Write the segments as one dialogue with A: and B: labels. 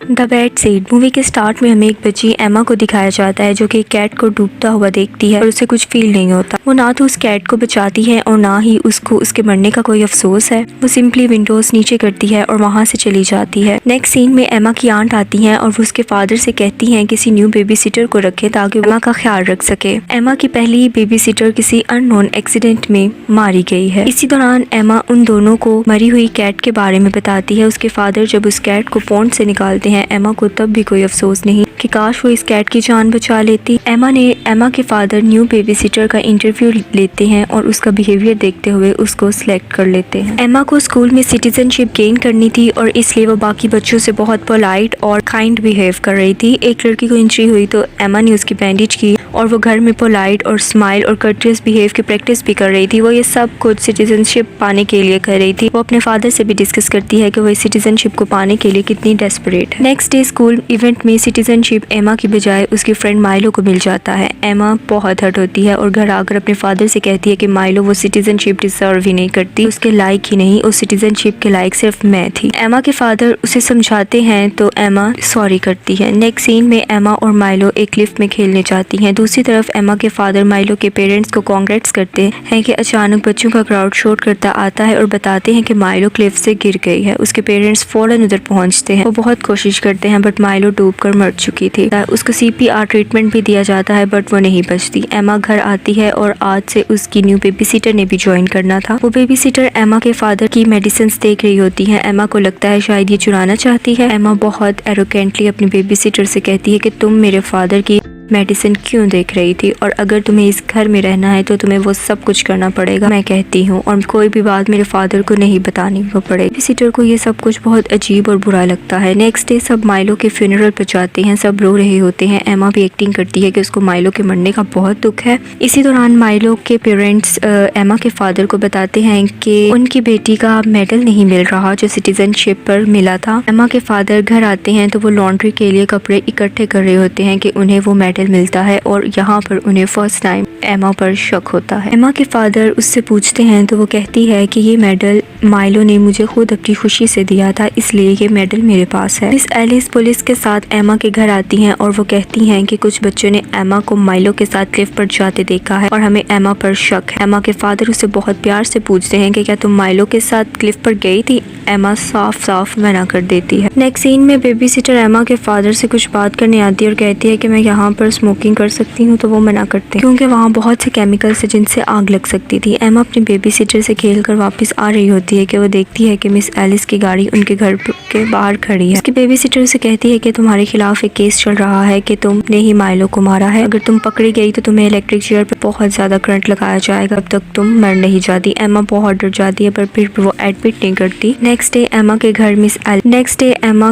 A: The bad seed movie के start में हमें एक बच्ची एमा को दिखाया जाता है जो कि कैट को डूबता हुआ देखती है और उसे कुछ फील नहीं होता। वो ना तो उस कैट को बचाती है और ना ही उसको उसके मरने का कोई अफसोस है। वो सिंपली विंडोज नीचे करती है और वहां से चली जाती है। नेक्स्ट सीन में एमा की आंट आती है और वो उसके फादर से कहती है किसी न्यू बेबी सिटर को रखे ताकि एमा का ख्याल रख सके। एमा की पहली बेबी सिटर किसी अननोन एक्सीडेंट में मारी गई है। इसी दौरान एमा उन दोनों को मरी हुई कैट के बारे में बताती है। उसके फादर जब उस कैट को पॉन्ड से निकालते हैं एमा को तब भी कोई अफसोस नहीं कि काश वो इस कैट की जान बचा लेती। एमा के फादर न्यू बेबी सिटर का इंटरव्यू लेते हैं और उसका बिहेवियर देखते हुए उसको सिलेक्ट कर लेते हैं। एमा को स्कूल में सिटीजनशिप गेन करनी थी और इसलिए वो बाकी बच्चों से बहुत पोलाइट और काइंड बिहेव कर रही थी। एक लड़की को इंजरी हुई तो एमा ने उसकी बैंडेज की और वो घर में पोलाइट और स्माइल और कर्टियस बिहेव की प्रैक्टिस भी कर रही थी। वो ये सब कुछ सिटीजनशिप पाने के लिए कर रही थी। वो अपने फादर से भी डिस्कस करती है कि वो इस सिटीजनशिप को पाने के लिए कितनी डेस्परेट है। नेक्स्ट डे स्कूल इवेंट में सिटीजनशिप एमा की बजाय उसकी फ्रेंड माइलो को मिल जाता है। एमा बहुत हर्ट होती है और घर आकर अपने फादर से कहती है कि माइलो वो सिटीजनशिप डिजर्व ही नहीं करती, उसके लायक ही नहीं, उस सिटीजनशिप के लायक सिर्फ मैं थी। एमा के फादर उसे समझाते हैं तो एमा सॉरी करती है। नेक्स्ट सीन में एमा और माइलो एक लिफ्ट में खेलने जाती हैं। दूसरी तरफ एमा के फादर माइलो के पेरेंट्स को कांग्रेट्स करते हैं कि अचानक बच्चों का क्राउड शॉट करता आता है और बताते हैं कि माइलो क्लिफ से गिर गई है। उसके पेरेंट्स फौरन उधर पहुंचते हैं। वो बहुत कोशिश करते हैं बट माइलो डूबकर मर चुकी थी। उसको CPR ट्रीटमेंट भी दिया जाता है बट वो नहीं बचती। एमा घर आती है और आज से उसकी न्यू बेबी सिटर ने भी ज्वाइन करना था। वो बेबी सिटर एमा के फादर की मेडिसिन देख रही होती है। एमा को लगता है शायद ये चुराना चाहती है। एमा बहुत एरोगेंटली अपनी बेबी सिटर से कहती है कि तुम मेरे फादर की मेडिसिन क्यों देख रही थी और अगर तुम्हें इस घर में रहना है तो तुम्हें वो सब कुछ करना पड़ेगा, मैं कहती हूँ, और कोई भी बात मेरे फादर को नहीं बतानी पड़ेगी। बेबी सिटर को ये सब कुछ बहुत अजीब और बुरा लगता है। नेक्स्ट डे सब माइलो के फ्यूनरल पर जाते हैं। सब रो रहे होते हैं। एमा भी एक्टिंग करती है कि उसको माइलो के मरने का बहुत दुख है। इसी दौरान माइलो के पेरेंट्स एमा के फादर को बताते हैं कि उनकी बेटी का मेडल नहीं मिल रहा जो सिटीजनशिप पर मिला था। एमा के फादर घर आते हैं तो वो लॉन्ड्री के लिए कपड़े इकट्ठे कर रहे होते हैं कि उन्हें वो मेडल मिलता है और यहाँ पर उन्हें फर्स्ट टाइम एमा पर शक होता है। एमा के फादर उससे पूछते हैं तो वो कहती है कि ये मेडल माइलो ने मुझे खुद अपनी खुशी से दिया था, इसलिए ये मेडल मेरे पास है। मिस एलिस पुलिस के साथ एमा के घर आती हैं और वो कहती हैं कि कुछ बच्चों ने एमा को माइलो के साथ क्लिफ पर जाते देखा है और हमें एमा पर शक है। एमा के फादर उसे बहुत प्यार से पूछते हैं कि क्या तुम माइलो के साथ क्लिफ पर गई थी। एमा साफ साफ मना कर देती है। नेक्स्ट सीन में बेबी सिटर एमा के फादर से कुछ बात करने आती है और कहती है कि मैं यहाँ पर स्मोकिंग कर सकती हूँ, तो वो मना करते हैं क्योंकि वहाँ बहुत से केमिकल्स है जिनसे आग लग सकती थी। एमा अपनी बेबी सिटर से खेलकर वापस आ रही होती है कि वो देखती है कि मिस एलिस की गाड़ी उनके घर के बाहर खड़ी है। उसकी बेबी सिटर से कहती है कि तुम्हारे खिलाफ एक केस चल रहा है कि तुमने ही माइलो को मारा है। अगर तुम पकड़ी गई तो तुम्हें इलेक्ट्रिक चेयर पर बहुत ज्यादा करंट लगाया जाएगा, अब तक तुम मर नहीं जाती। एमा बहुत डर जाती है पर फिर वो एडमिट नहीं करती। नेक्स्ट डे एमा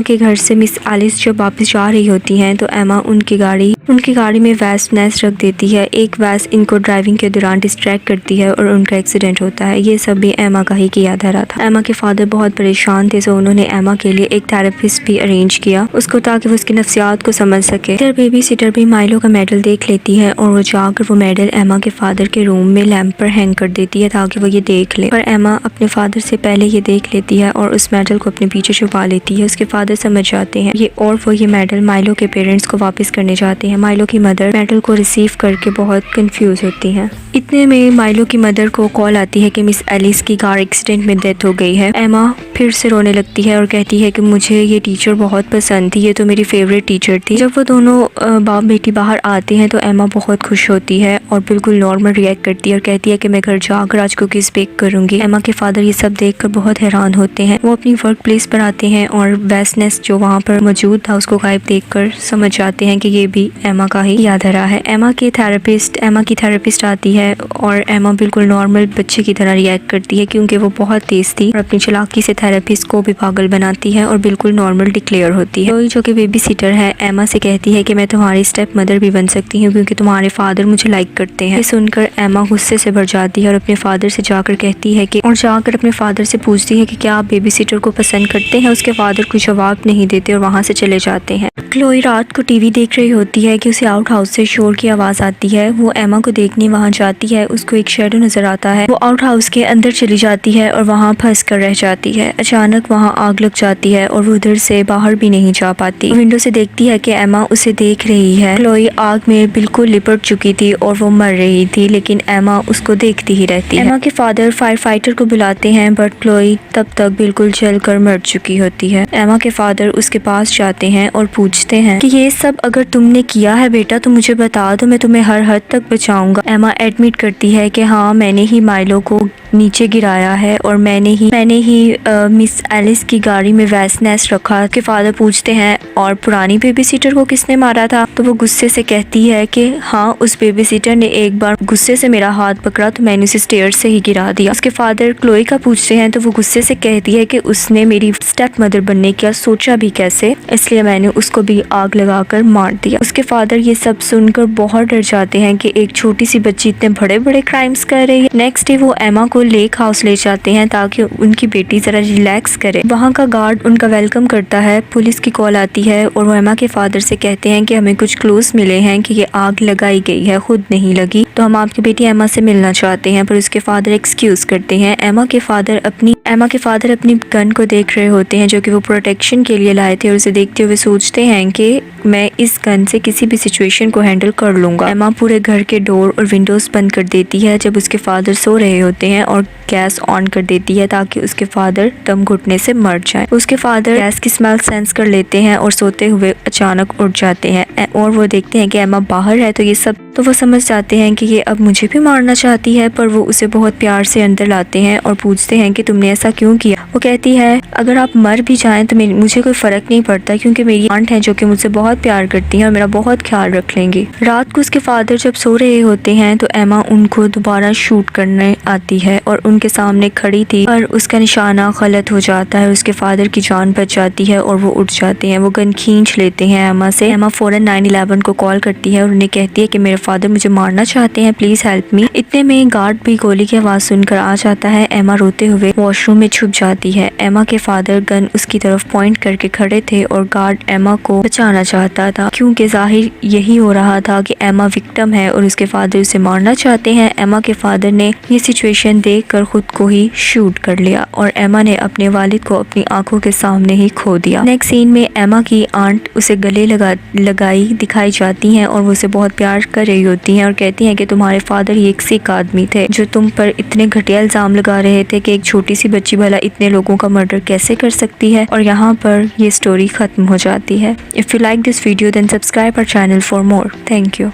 A: के घर से मिस एलिस जब वापस जा रही होती है तो एमा उनकी गाड़ी में वैस नैस रख देती है। एक वैस इनको ड्राइविंग के दौरान डिस्ट्रैक्ट करती है और उनका एक्सीडेंट होता है। ये सब भी एमा का ही किया धरा था। एमा के फादर बहुत परेशान थे तो उन्होंने एमा के लिए एक थेरेपिस्ट भी अरेंज किया उसको ताकि वो उसकी नफ्सियात को समझ सके। इधर बेबी सिटर भी माइलो का मेडल देख लेती है और वो जाकर वो मेडल एमा के फादर के रूम में लैंप पर हैंग कर देती है ताकि वो ये देख ले। पर एमा अपने फादर से पहले ये देख लेती है और उस मेडल को अपने पीछे छुपा लेती है। उसके फादर समझ जाते हैं वो ये मेडल माइलो के पेरेंट्स को वापस करने जाते हैं। माइलो की मदर मेडल को रिसीव करके बहुत कंफ्यूज होती हैं। इतने में माइलो की मदर को कॉल आती है कि मिस एलिस की कार एक्सीडेंट में डेथ हो गई है। एमा फिर से रोने लगती है और कहती है कि मुझे ये टीचर बहुत पसंद थी, ये तो मेरी फेवरेट टीचर थी। जब वो दोनों बाप बेटी बाहर आते हैं तो एमा बहुत खुश होती है और बिल्कुल नॉर्मल रिएक्ट करती है और कहती है कि मैं घर जाकर आज कुकीज बेक करूंगी। एमा के फादर ये सब देखकर बहुत हैरान होते हैं। वो अपनी वर्क प्लेस पर आते हैं और वैसनेस जो वहाँ पर मौजूद था उसको गायब देखकर समझ जाते हैं कि ये भी एमा का ही याद रहा है। एमा की थेरेपिस्ट आती है और एमा बिल्कुल नॉर्मल बच्चे की तरह रिएक्ट करती है क्योंकि वो बहुत तेज थी और अपनी चालाकी से थेरेपिस्ट को भी पागल बनाती है और बिल्कुल नॉर्मल डिक्लेयर होती है। जो कि बेबी सिटर है एमा से कहती है कि मैं तुम्हारी स्टेप मदर भी बन सकती हूँ क्योंकि तुम्हारे फादर मुझे लाइक करते हैं। ये सुनकर एमा गुस्से से भर जाती है और अपने फादर से जाकर अपने फादर से पूछती है कि क्या आप बेबी सिटर को पसंद करते हैं। उसके फादर कोई जवाब नहीं देते और वहाँ से चले जाते हैं। क्लोई रात को टीवी देख रही होती है कि कि उसे आउट हाउस से शोर की आवाज़ आती है। वो एमा को देखने वहाँ जाती है। उसको एक शेडो नज़र आता है। वो आउट हाउस के अंदर चली जाती है और वहाँ फंस कर रह जाती है। अचानक वहाँ आग लग जाती है और वो उधर से बाहर भी नहीं जा पाती। विंडो से देखती है कि एमा उसे देख रही है। क्लोई आग में बिल्कुल लिपट चुकी थी और वो मर रही थी, लेकिन एमा उसको देखती ही रहती है। एमा के फादर फायर फाइटर को बुलाते हैं, बट क्लोई तब तक बिल्कुल जल कर मर चुकी होती है। एमा के फादर उसके पास जाते हैं और पूछते हैं कि ये सब अगर तुमने किया है बेटा तो मुझे बता दो, मैं तुम्हें हर हद तक बचाऊंगा। एमा एडमिट करती है कि हाँ, मैंने ही माइलो को नीचे गिराया है और मैंने ही मिस एलिस की गाड़ी में वैसनेस रखा। के फादर पूछते हैं और पुरानी बेबी सीटर को किसने मारा था? तो वो गुस्से से कहती है कि हाँ, उस बेबी सीटर ने एक बार गुस्से से मेरा हाथ पकड़ा तो मैंने उसे स्टेयर से ही गिरा दिया। उसके फादर क्लोई का पूछते हैं तो वो गुस्से से कहती है कि उसने मेरी स्टेप मदर बनने का सोचा भी कैसे, इसलिए मैंने उसको भी आग लगाकर मार दिया। उसके फादर ये सब सुनकर बहुत डर जाते हैं कि एक छोटी सी बच्ची इतने बड़े बड़े क्राइम्स कर रही है। नेक्स्ट डे वो एमा को लेक हाउस ले जाते हैं ताकि उनकी बेटी जरा रिलैक्स करे। वहाँ का गार्ड उनका वेलकम करता है। पुलिस की कॉल आती है और वो एमा के फादर से कहते हैं कि हमें कुछ क्लूज मिले हैं कि ये आग लगाई गई है, खुद नहीं लगी, तो हम आपकी बेटी एमा से मिलना चाहते हैं। पर उसके फादर एक्सक्यूज करते हैं। एमा के फादर अपनी गन को देख रहे होते हैं जो कि वो प्रोटेक्शन के लिए लाए थे, और उसे देखते हुए सोचते हैं कि मैं इस गन से किसी भी सिचुएशन को हैंडल कर लूंगा। एमा पूरे घर के डोर और विंडोज बंद कर देती है जब उसके फादर सो रहे होते हैं और गैस ऑन कर देती है ताकि उसके फादर दम घुटने से मर जाए। उसके फादर गैस की स्मेल सेंस कर लेते हैं और सोते हुए अचानक उठ जाते हैं और वो देखते हैं कि एमा बाहर है, तो वो समझ जाते हैं कि ये अब मुझे भी मारना चाहती है। पर वो उसे बहुत प्यार से अंदर लाते हैं और पूछते हैं कि तुमने ऐसा क्यों किया। वो कहती है अगर आप मर भी जाएं तो मुझे कोई फर्क नहीं पड़ता, क्योंकि मेरी आंट है जो कि मुझसे बहुत प्यार करती है और मेरा बहुत ख्याल रख लेंगी। रात को उसके फादर जब सो रहे होते हैं तो एमा उनको दोबारा शूट करने आती है और उनके सामने खड़ी थी, पर उसका निशाना गलत हो जाता है। उसके फादर की जान बच जाती है और वो उठ जाते हैं। वो गन खींच लेते हैं एमा से। एमा फौरन 911 को कॉल करती है और उन्हें कहती है कि मेरे फादर मुझे मारना चाहते हैं, प्लीज हेल्प मी। इतने में गार्ड भी गोली की आवाज सुनकर आ जाता है। एमा रोते हुए वॉशरूम में छुप जाती है। एमा के फादर गन उसकी तरफ पॉइंट करके खड़े थे और गार्ड एमा को बचाना चाहता था, क्योंकि जाहिर यही हो रहा था कि एमा विक्टिम है और उसके फादर उसे मारना चाहते हैं। एमा के फादर ने ये सिचुएशन देखकर खुद को ही शूट कर लिया और एमा ने अपने वालिद को अपनी आंखों के सामने ही खो दिया। नेक्स्ट सीन में एमा की आंट उसे गले लगाई दिखाई जाती हैं और वो उसे बहुत प्यार कर रही होती हैं और कहती हैं कि तुम्हारे फादर ही एक सिख आदमी थे जो तुम पर इतने घटिया इल्जाम लगा रहे थे कि एक छोटी सी बच्ची भला इतने लोगों का मर्डर कैसे कर सकती है। और यहाँ पर ये स्टोरी खत्म हो जाती है। If you like this video then subscribe our channel for more. Thank you.